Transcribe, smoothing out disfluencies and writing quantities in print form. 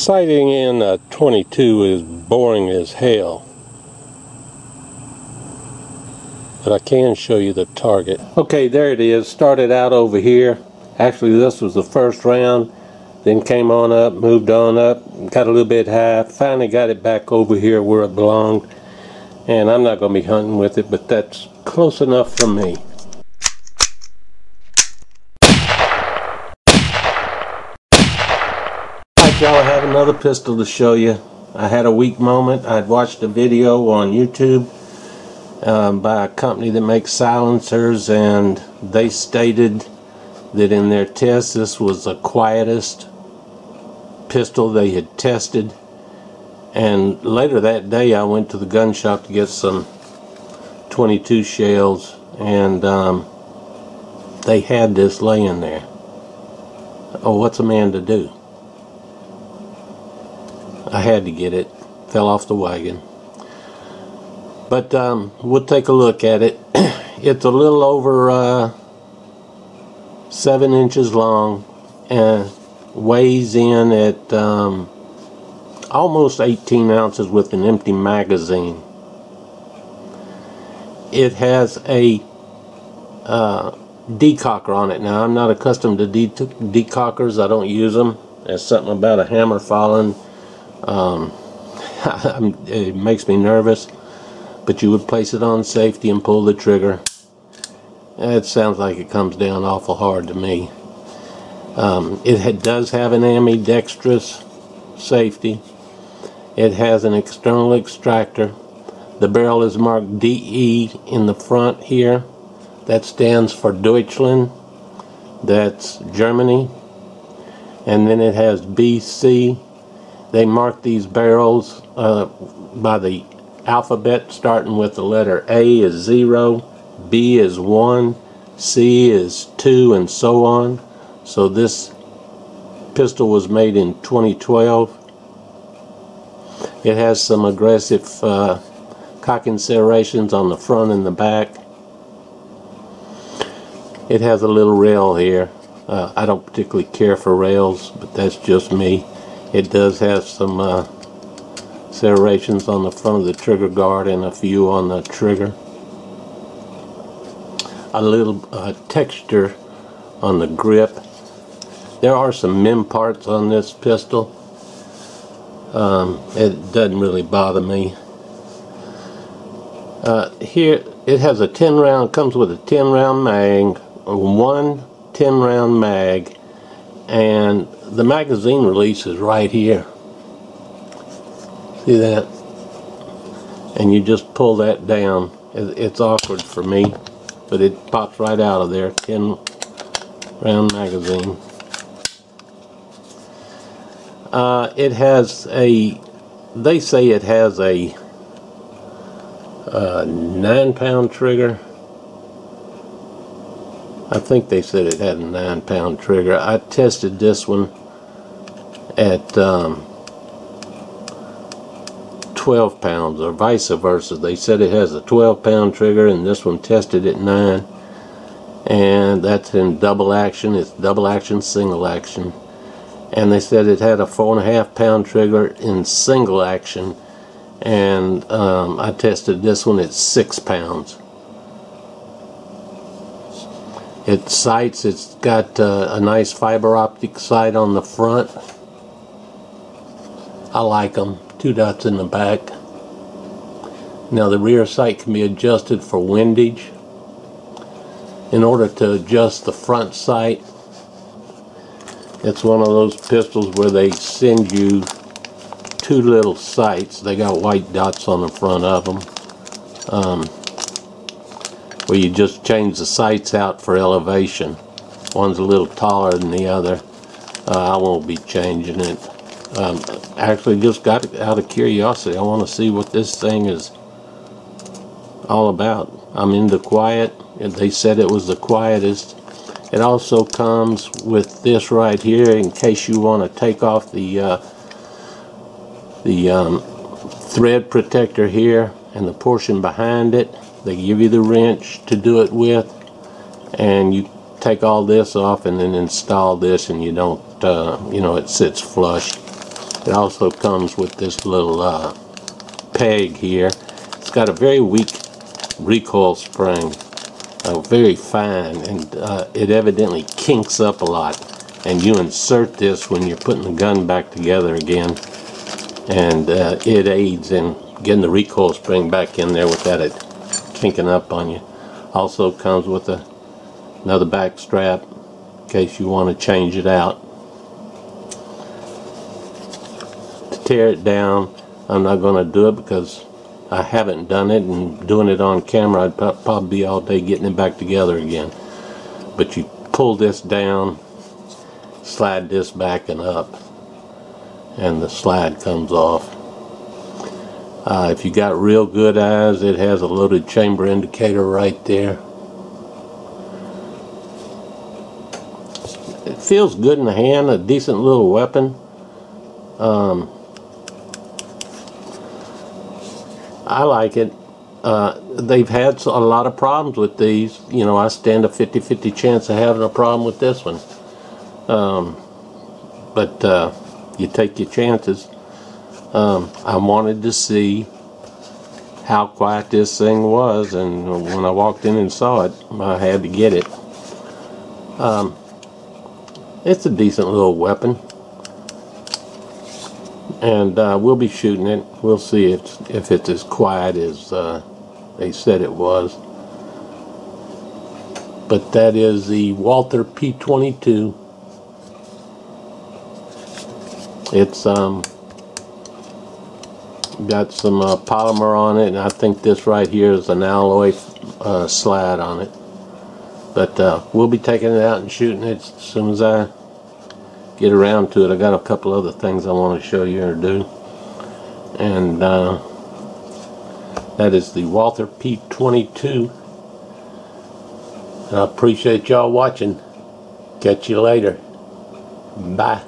Sighting in a 22 is boring as hell, but I can show you the target. Okay, there it is. Started out over here. Actually, this was the first round, then came on up, moved on up, got a little bit high, finally got it back over here where it belonged. And I'm not going to be hunting with it, but that's close enough for me. Alright y'all, I have another pistol to show you. I had a weak moment. I'd watched a video on YouTube by a company that makes silencers, and they stated that in their test this was the quietest pistol they had tested. And later that day I went to the gun shop to get some 22 shells, and they had this laying there. Oh, what's a man to do? I had to get it. Fell off the wagon. But we'll take a look at it. It's a little over 7 inches long and weighs in at almost 18 ounces with an empty magazine. It has a decocker on it. Now, I'm not accustomed to decockers. I don't use them. There's something about a hammer falling. It makes me nervous. But you would place it on safety and pull the trigger. It sounds like it comes down awful hard to me. It does have an ambidextrous safety. It has an external extractor. The barrel is marked DE in the front here. That stands for Deutschland. That's Germany. And then it has BC. They mark these barrels by the alphabet, starting with the letter A is 0, B is 1, C is 2, and so on. So this pistol was made in 2012. It has some aggressive cocking serrations on the front and the back. It has a little rail here. I don't particularly care for rails, but that's just me. It does have some serrations on the front of the trigger guard and a few on the trigger. A little texture on the grip. There are some mem parts on this pistol. It doesn't really bother me. Here it has a 10 round, comes with a 10 round mag, one 10 round mag, and the magazine release is right here. See that? And you just pull that down. It's awkward for me, but it pops right out of there. 10 round magazine. It has a, they say it has a 9-pound trigger. I think they said it had a 9-pound trigger. I tested this one at 12 pounds, or vice versa. They said it has a 12-pound trigger, and this one tested at 9. And that's in double action. It's double action, single action. And they said it had a 4.5-pound trigger in single action, and I tested this one at 6 pounds. It sights, it's got a nice fiber optic sight on the front. I like them. 2 dots in the back. Now the rear sight can be adjusted for windage. In order to adjust the front sight, it's one of those pistols where they send you 2 little sights. They got white dots on the front of them, where you just change the sights out for elevation. One's a little taller than the other. I won't be changing it. Actually just got it out of curiosity. I want to see what this thing is all about. I'm into quiet, and they said it was the quietest. It also comes with this right here in case you want to take off the thread protector here and the portion behind it. They give you the wrench to do it with, and you take all this off and then install this, and you don't, you know, it sits flush. It also comes with this little peg here. It's got a very weak recoil spring, very fine, and it evidently kinks up a lot. And you insert this when you're putting the gun back together again, and it aids in getting the recoil spring back in there without it kinking up on you. Also comes with another back strap in case you want to change it out. To tear it down, I'm not going to do it because I haven't done it, and doing it on camera I'd probably be all day getting it back together again. But you pull this down, slide this back and up, and the slide comes off. If you got real good eyes, it has a loaded chamber indicator right there. It feels good in the hand, a decent little weapon. I like it. They've had a lot of problems with these. You know, I stand a 50-50 chance of having a problem with this one. But you take your chances. I wanted to see how quiet this thing was, and when I walked in and saw it, I had to get it. It's a decent little weapon, and we'll be shooting it. We'll see if it's as quiet as they said it was. But that is the Walther P22. It's got some polymer on it, and I think this right here is an alloy slide on it. But we'll be taking it out and shooting it as soon as I get around to it. I got a couple other things I want to show you or do. And that is the Walther P22. I appreciate y'all watching. Catch you later. Bye.